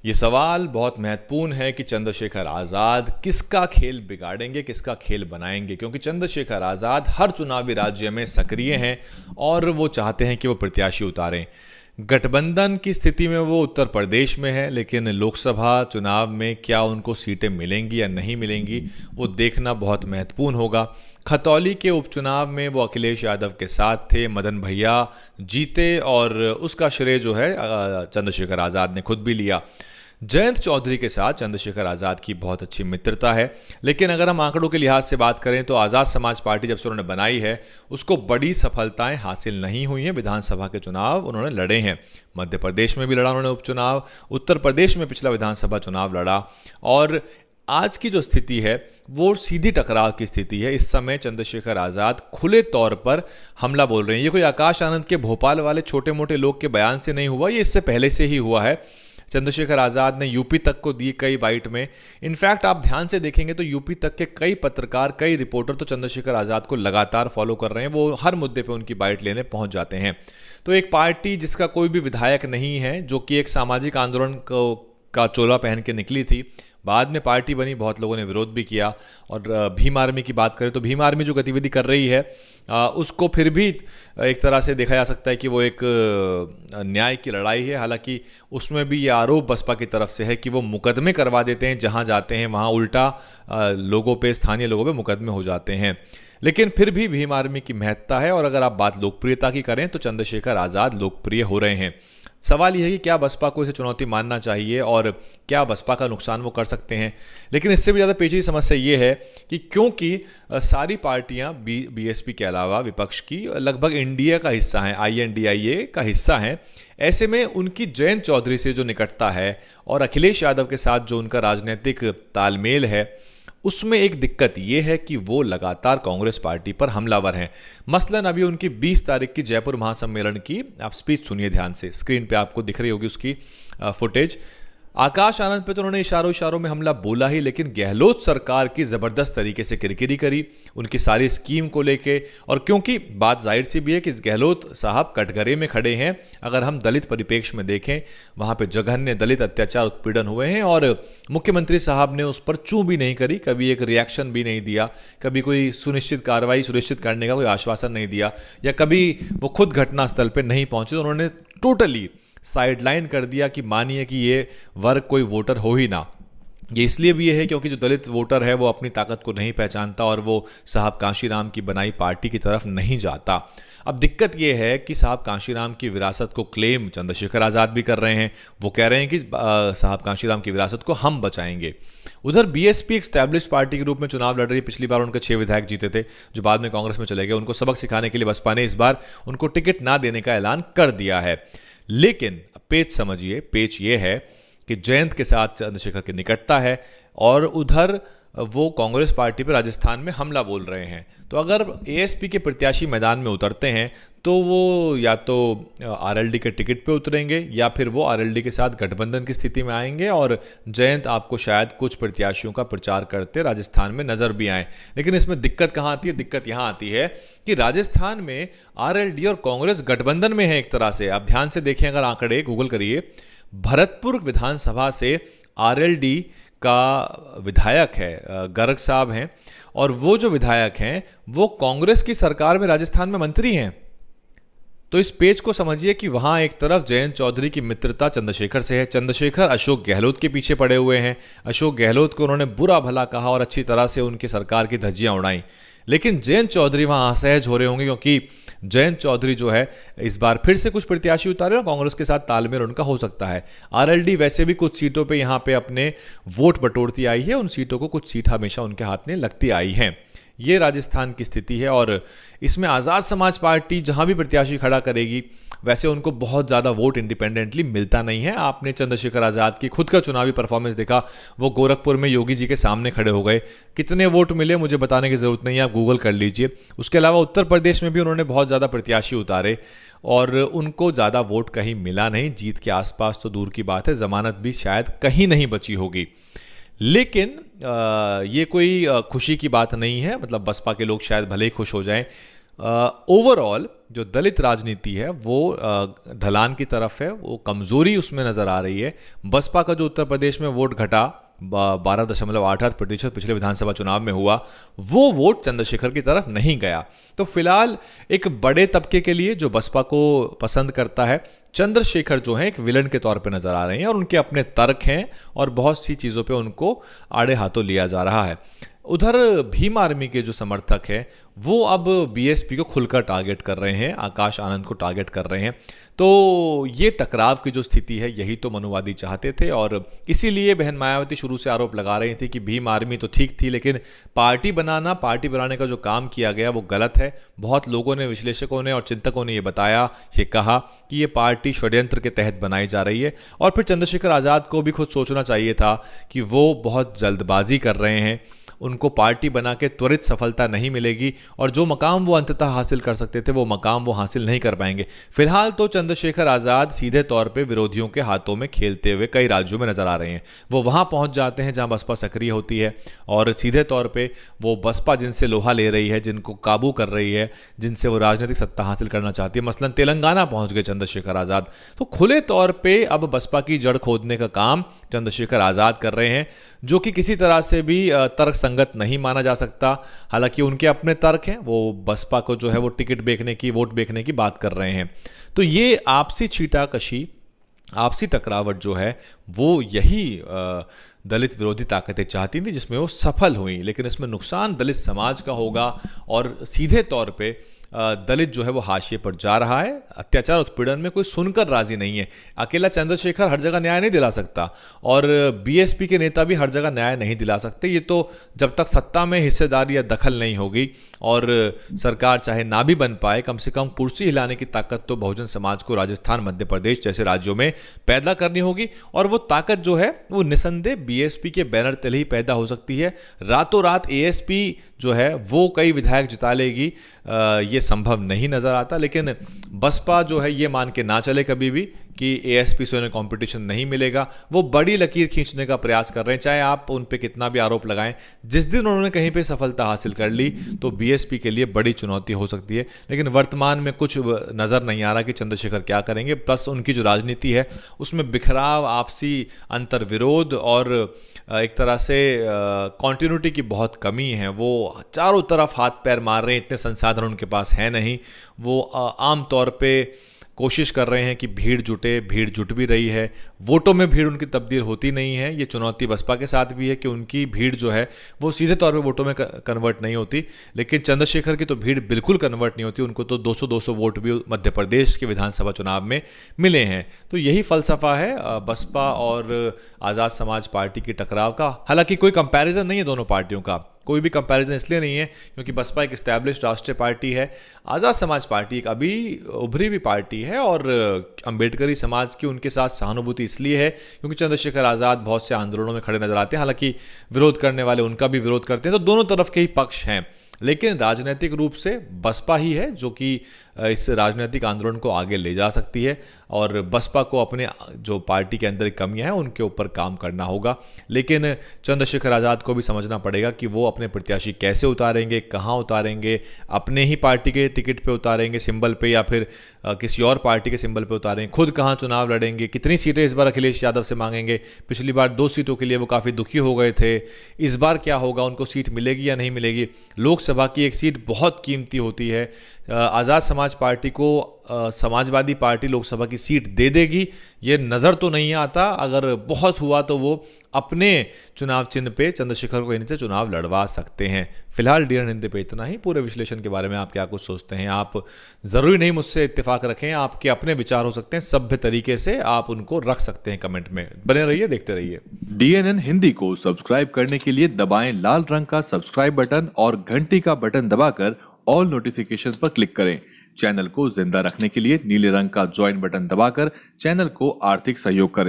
ये सवाल बहुत महत्वपूर्ण है कि चंद्रशेखर आज़ाद किसका खेल बिगाड़ेंगे, किसका खेल बनाएंगे, क्योंकि चंद्रशेखर आज़ाद हर चुनावी राज्य में सक्रिय हैं और वो चाहते हैं कि वो प्रत्याशी उतारें। गठबंधन की स्थिति में वो उत्तर प्रदेश में है, लेकिन लोकसभा चुनाव में क्या उनको सीटें मिलेंगी या नहीं मिलेंगी वो देखना बहुत महत्वपूर्ण होगा। खतौली के उपचुनाव में वो अखिलेश यादव के साथ थे, मदन भैया जीते और उसका श्रेय जो है चंद्रशेखर आज़ाद ने खुद भी लिया। जयंत चौधरी के साथ चंद्रशेखर आज़ाद की बहुत अच्छी मित्रता है, लेकिन अगर हम आंकड़ों के लिहाज से बात करें तो आज़ाद समाज पार्टी जब से उन्होंने बनाई है उसको बड़ी सफलताएं हासिल नहीं हुई हैं। विधानसभा के चुनाव उन्होंने लड़े हैं, मध्य प्रदेश में भी लड़ा उन्होंने उपचुनाव, उत्तर प्रदेश में पिछला विधानसभा चुनाव लड़ा, और आज की जो स्थिति है वो सीधी टकराव की स्थिति है। इस समय चंद्रशेखर आज़ाद खुले तौर पर हमला बोल रहे हैं। ये कोई आकाश आनंद के भोपाल वाले छोटे मोटे लोग के बयान से नहीं हुआ, ये इससे पहले से ही हुआ है। चंद्रशेखर आज़ाद ने यूपी तक को दी कई बाइट में। इनफैक्ट आप ध्यान से देखेंगे तो यूपी तक के कई पत्रकार, कई रिपोर्टर तो चंद्रशेखर आज़ाद को लगातार फॉलो कर रहे हैं, वो हर मुद्दे पे उनकी बाइट लेने पहुंच जाते हैं। तो एक पार्टी जिसका कोई भी विधायक नहीं है, जो कि एक सामाजिक आंदोलन का चोला पहन के निकली थी, बाद में पार्टी बनी, बहुत लोगों ने विरोध भी किया। और भीम आर्मी की बात करें तो भीम आर्मी जो गतिविधि कर रही है उसको फिर भी एक तरह से देखा जा सकता है कि वो एक न्याय की लड़ाई है। हालांकि उसमें भी ये आरोप बसपा की तरफ से है कि वो मुकदमे करवा देते हैं, जहां जाते हैं वहां उल्टा लोगों पे, स्थानीय लोगों पे मुकदमे हो जाते हैं। लेकिन फिर भी भीम आर्मी की महत्ता है। और अगर आप बात लोकप्रियता की करें तो चंद्रशेखर आज़ाद लोकप्रिय हो रहे हैं। सवाल यह है कि क्या बसपा को इसे चुनौती मानना चाहिए और क्या बसपा का नुकसान वो कर सकते हैं। लेकिन इससे भी ज़्यादा पेचीदी समस्या ये है कि क्योंकि सारी पार्टियां बीएसपी के अलावा विपक्ष की लगभग इंडिया का हिस्सा हैं, INDIA का हिस्सा हैं, ऐसे में उनकी जयंत चौधरी से जो निकटता है और अखिलेश यादव के साथ जो उनका राजनीतिक तालमेल है, उसमें एक दिक्कत ये है कि वो लगातार कांग्रेस पार्टी पर हमलावर हैं। मसलन अभी उनकी 20 तारीख की जयपुर महासम्मेलन की आप स्पीच सुनिए ध्यान से, स्क्रीन पे आपको दिख रही होगी उसकी फुटेज। आकाश आनंद पे तो उन्होंने इशारों में हमला बोला ही, लेकिन गहलोत सरकार की ज़बरदस्त तरीके से किरकिरी करी उनकी सारी स्कीम को लेके। और क्योंकि बात जाहिर सी भी है कि गहलोत साहब कटघरे में खड़े हैं, अगर हम दलित परिप्रेक्ष्य में देखें वहाँ पे जघन्य दलित अत्याचार उत्पीड़न हुए हैं और मुख्यमंत्री साहब ने उस पर चूं भी नहीं करी, कभी एक रिएक्शन भी नहीं दिया, कभी कोई सुनिश्चित कार्रवाई सुनिश्चित करने का कोई आश्वासन नहीं दिया, या कभी वो खुद घटनास्थल पर नहीं पहुंचे तो उन्होंने टोटली साइडलाइन कर दिया कि मानिए कि ये वर्ग कोई वोटर हो ही ना। ये इसलिए भी है क्योंकि जो दलित वोटर है वो अपनी ताकत को नहीं पहचानता और वो साहब कांशीराम की बनाई पार्टी की तरफ नहीं जाता। अब दिक्कत ये है कि साहब कांशीराम की विरासत को क्लेम चंद्रशेखर आज़ाद भी कर रहे हैं। वो कह रहे हैं कि साहब कांशीराम की विरासत को हम बचाएंगे। उधर बीएसपी एक स्टैब्लिश पार्टी के रूप में चुनाव लड़ रही है। पिछली बार उनके 6 विधायक जीते थे जो बाद में कांग्रेस में चले गए। उनको सबक सिखाने के लिए बसपा ने इस बार उनको टिकट ना देने का ऐलान कर दिया है। लेकिन पेच समझिए, पेच ये है कि जयंत के साथ चंद्रशेखर की निकटता है और उधर वो कांग्रेस पार्टी पर राजस्थान में हमला बोल रहे हैं। तो अगर एएसपी के प्रत्याशी मैदान में उतरते हैं तो वो या तो आरएलडी के टिकट पे उतरेंगे या फिर वो आरएलडी के साथ गठबंधन की स्थिति में आएंगे और जयंत आपको शायद कुछ प्रत्याशियों का प्रचार करते राजस्थान में नजर भी आए। लेकिन इसमें दिक्कत कहाँ आती है? दिक्कत यहाँ आती है कि राजस्थान में आरएलडी और कांग्रेस गठबंधन में है एक तरह से। आप ध्यान से देखें, अगर आंकड़े गूगल करिए, भरतपुर विधानसभा से आरएलडी का विधायक है गर्ग साहब हैं और वो जो विधायक हैं वो कांग्रेस की सरकार में राजस्थान में मंत्री हैं। तो इस पेज को समझिए कि वहां एक तरफ जयंत चौधरी की मित्रता चंद्रशेखर से है, चंद्रशेखर अशोक गहलोत के पीछे पड़े हुए हैं, अशोक गहलोत को उन्होंने बुरा भला कहा और अच्छी तरह से उनकी सरकार की धज्जियां उड़ाई। लेकिन जयंत चौधरी वहां असहज हो रहे होंगे क्योंकि जयंत चौधरी जो है इस बार फिर से कुछ प्रत्याशी उतारे और कांग्रेस के साथ तालमेल उनका हो सकता है। आरएलडी वैसे भी कुछ सीटों पे यहाँ पे अपने वोट बटोरती आई है, उन सीटों को कुछ सीट हमेशा उनके हाथ में लगती आई हैं। ये राजस्थान की स्थिति है और इसमें आज़ाद समाज पार्टी जहां भी प्रत्याशी खड़ा करेगी वैसे उनको बहुत ज़्यादा वोट इंडिपेंडेंटली मिलता नहीं है। आपने चंद्रशेखर आज़ाद की खुद का चुनावी परफॉर्मेंस देखा, वो गोरखपुर में योगी जी के सामने खड़े हो गए। कितने वोट मिले मुझे बताने की ज़रूरत नहीं है, आप गूगल कर लीजिए। उसके अलावा उत्तर प्रदेश में भी उन्होंने बहुत ज़्यादा प्रत्याशी उतारे और उनको ज़्यादा वोट कहीं मिला नहीं। जीत के आसपास तो दूर की बात है, जमानत भी शायद कहीं नहीं बची होगी। लेकिन ये कोई खुशी की बात नहीं है, मतलब बसपा के लोग शायद भले ही खुश हो जाएं। ओवरऑल जो दलित राजनीति है वो ढलान की तरफ है, वो कमजोरी उसमें नजर आ रही है। बसपा का जो उत्तर प्रदेश में वोट घटा 12.88% पिछले विधानसभा चुनाव में हुआ, वो वोट चंद्रशेखर की तरफ नहीं गया। तो फिलहाल एक बड़े तबके के लिए जो बसपा को पसंद करता है, चंद्रशेखर जो है एक विलन के तौर पे नजर आ रहे हैं और उनके अपने तर्क हैं और बहुत सी चीज़ों पे उनको आड़े हाथों लिया जा रहा है। उधर भीम आर्मी के जो समर्थक हैं वो अब बीएसपी को खुलकर टारगेट कर रहे हैं, आकाश आनंद को टारगेट कर रहे हैं। तो ये टकराव की जो स्थिति है यही तो मनुवादी चाहते थे और इसीलिए बहन मायावती शुरू से आरोप लगा रही थी कि भीम आर्मी तो ठीक थी, लेकिन पार्टी बनाने का जो काम किया गया वो गलत है। बहुत लोगों ने, विश्लेषकों ने और चिंतकों ने ये बताया, ये कहा कि ये पार्टी षड्यंत्र के तहत बनाई जा रही है। और फिर चंद्रशेखर आज़ाद को भी खुद सोचना चाहिए था कि वो बहुत जल्दबाजी कर रहे हैं, उनको पार्टी बना के त्वरित सफलता नहीं मिलेगी और जो मकाम वो अंततः हासिल कर सकते थे वो मकाम वो हासिल नहीं कर पाएंगे। फिलहाल तो चंद्रशेखर आज़ाद सीधे तौर पे विरोधियों के हाथों में खेलते हुए कई राज्यों में नजर आ रहे हैं। वो वहां पहुंच जाते हैं जहां बसपा सक्रिय होती है और सीधे तौर पे वो बसपा जिनसे लोहा ले रही है, जिनको काबू कर रही है, जिनसे वो राजनीतिक सत्ता हासिल करना चाहती है, मसलन तेलंगाना पहुंच गए चंद्रशेखर आज़ाद। तो खुले तौर पर अब बसपा की जड़ खोदने का काम चंद्रशेखर आज़ाद कर रहे हैं, जो कि किसी तरह से भी तर्क संगत नहीं माना जा सकता। हालांकि उनके अपने तर्क हैं, वो बसपा को जो है वो टिकट बेचने की, वोट बेचने की बात कर रहे हैं। तो ये आपसी छींटाकशी, आपसी टकरावट जो है वो यही दलित विरोधी ताकतें चाहती थी, जिसमें वो सफल हुई। लेकिन इसमें नुकसान दलित समाज का होगा और सीधे तौर पे दलित जो है वो हाशिए पर जा रहा है। अत्याचार उत्पीड़न में कोई सुनकर राजी नहीं है। अकेला चंद्रशेखर हर जगह न्याय नहीं दिला सकता और बीएसपी के नेता भी हर जगह न्याय नहीं दिला सकते। ये तो जब तक सत्ता में हिस्सेदारी या दखल नहीं होगी और सरकार चाहे ना भी बन पाए, कम से कम कुर्सी हिलाने की ताकत तो बहुजन समाज को राजस्थान, मध्य प्रदेश जैसे राज्यों में पैदा करनी होगी। और वो ताकत जो है वो निसंदेह बीएसपी के बैनर तले ही पैदा हो सकती है। रातों रात एएसपी जो है वो कई विधायक जिता लेगी, ये संभव नहीं नजर आता। लेकिन बसपा जो है ये मान के ना चले कभी भी कि एएसपी से उन्हें कंपटीशन नहीं मिलेगा। वो बड़ी लकीर खींचने का प्रयास कर रहे हैं, चाहे आप उन पे कितना भी आरोप लगाएं। जिस दिन उन्होंने कहीं पे सफलता हासिल कर ली तो बीएसपी के लिए बड़ी चुनौती हो सकती है। लेकिन वर्तमान में कुछ नज़र नहीं आ रहा कि चंद्रशेखर क्या करेंगे। प्लस उनकी जो राजनीति है उसमें बिखराव, आपसी अंतर विरोध और एक तरह से कॉन्टिन्यूटी की बहुत कमी है। वो चारों तरफ हाथ पैर मार रहे हैं, इतने संसाधन उनके पास है नहीं। वो आम तौर पे कोशिश कर रहे हैं कि भीड़ जुटे, भीड़ जुट भी रही है, वोटों में भीड़ उनकी तब्दील होती नहीं है। ये चुनौती बसपा के साथ भी है कि उनकी भीड़ जो है वो सीधे तौर पे वोटों में कन्वर्ट नहीं होती। लेकिन चंद्रशेखर की तो भीड़ बिल्कुल कन्वर्ट नहीं होती, उनको तो 200-200 वोट भी मध्य प्रदेश के विधानसभा चुनाव में मिले हैं। तो यही फलसफा है बसपा और आज़ाद समाज पार्टी की टकराव का। हालांकि कोई कंपैरिजन नहीं है दोनों पार्टियों का, कोई भी कंपैरिजन इसलिए नहीं है क्योंकि बसपा एक एस्टैब्लिश्ड राष्ट्रीय पार्टी है, आज़ाद समाज पार्टी एक अभी उभरी हुई पार्टी है। और अंबेडकरी समाज की उनके साथ सहानुभूति इसलिए है क्योंकि चंद्रशेखर आज़ाद बहुत से आंदोलनों में खड़े नजर आते हैं। हालांकि विरोध करने वाले उनका भी विरोध करते हैं, तो दोनों तरफ के ही पक्ष हैं। लेकिन राजनीतिक रूप से बसपा ही है जो कि इस राजनीतिक आंदोलन को आगे ले जा सकती है और बसपा को अपने जो पार्टी के अंदर कमियां हैं उनके ऊपर काम करना होगा। लेकिन चंद्रशेखर आज़ाद को भी समझना पड़ेगा कि वो अपने प्रत्याशी कैसे उतारेंगे, कहां उतारेंगे, अपने ही पार्टी के टिकट पे उतारेंगे सिंबल पे या फिर किसी और पार्टी के सिंबल पे उतारेंगे, खुद कहां चुनाव लड़ेंगे, कितनी सीटें इस बार अखिलेश यादव से मांगेंगे। पिछली बार 2 सीटों के लिए वो काफ़ी दुखी हो गए थे, इस बार क्या होगा, उनको सीट मिलेगी या नहीं मिलेगी। लोकसभा की एक सीट बहुत कीमती होती है। आज़ाद समाज पार्टी को समाजवादी पार्टी लोकसभा की सीट दे देगी ये नज़र तो नहीं आता। अगर बहुत हुआ तो वो अपने चुनाव चिन्ह पे चंद्रशेखर को इनसे चुनाव लड़वा सकते हैं। फिलहाल डियर हिंदी पे इतना ही। पूरे विश्लेषण के बारे में आप क्या कुछ सोचते हैं, आप ज़रूरी नहीं मुझसे इत्तेफाक रखें, आपके अपने विचार हो सकते हैं, सभ्य तरीके से आप उनको रख सकते हैं कमेंट में। बने रहिए, देखते रहिए। DNN हिंदी को सब्सक्राइब करने के लिए दबाएं लाल रंग का सब्सक्राइब बटन और घंटी का बटन दबाकर ऑल नोटिफिकेशन पर क्लिक करें। चैनल को जिंदा रखने के लिए नीले रंग का ज्वाइन बटन दबाकर चैनल को आर्थिक सहयोग करें।